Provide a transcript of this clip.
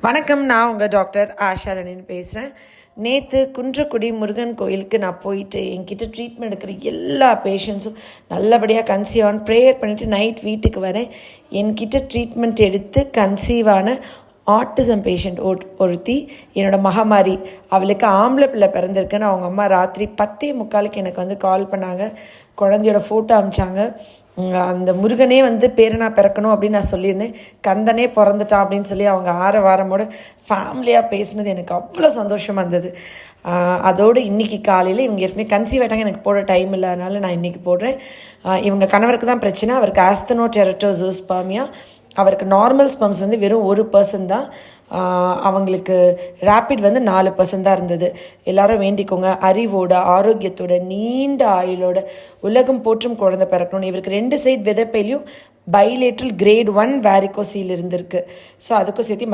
வணக்கம். நான் உங்கள் டாக்டர் ஆஷாலனின்னு பேசுகிறேன். நேற்று குன்றக்குடி முருகன் கோயிலுக்கு நான் போயிட்டு என்கிட்ட ட்ரீட்மெண்ட் எடுக்கிற எல்லா பேஷண்ட்ஸும் நல்லபடியாக கன்சீவ் ஆன் ப்ரேயர் பண்ணிவிட்டு நைட் வீட்டுக்கு வரேன். என்கிட்ட ட்ரீட்மெண்ட் எடுத்து கன்சீவான ஆட்டிசம் பேஷண்ட் ஒருத்தி என்னோடய மகமாரி, அவளுக்கு ஆம்பளை பிள்ளை பிறந்திருக்குன்னு அவங்க அம்மா ராத்திரி 10:45 எனக்கு வந்து கால் பண்ணாங்க. குழந்தையோட ஃபோட்டோ அமிச்சாங்க. அந்த முருகனே வந்து பேரனா பிறக்கணும் அப்படின்னு நான் சொல்லியிருந்தேன். கந்தனே பிறந்துட்டான் அப்படின்னு சொல்லி அவங்க வாரமோட ஃபேமிலியாக பேசினது எனக்கு அவ்வளோ சந்தோஷமாக இருந்தது. அதோடு இன்றைக்கி காலையில் இவங்க ஏற்கனவே கன்சீவ் ஆகிட்டாங்க. எனக்கு போட டைம் இல்லாதனால நான் இன்றைக்கி போடுறேன். இவங்க கணவருக்கு தான் பிரச்சனை. அவருக்கு ஆஸ்தனோடெரட்டோசோஸ்பர்மியா. அவருக்கு நார்மல் ஸ்பம்ஸ் வந்து வெறும் 1% தான். அவங்களுக்கு ரேப்பிட் வந்து 4% தான் இருந்தது. எல்லாரும் வேண்டிக்கோங்க, அறிவோட ஆரோக்கியத்தோட நீண்ட ஆயுளோட உலகம் போற்றும் குழந்தை பிறக்கணும். இவருக்கு 2 சைட் விதைப்பையிலையும் பைலேட்ரல் கிரேட் 1 வேரிகோசீல் இருந்திருக்கு. ஸோ அதுக்கும் சேர்த்து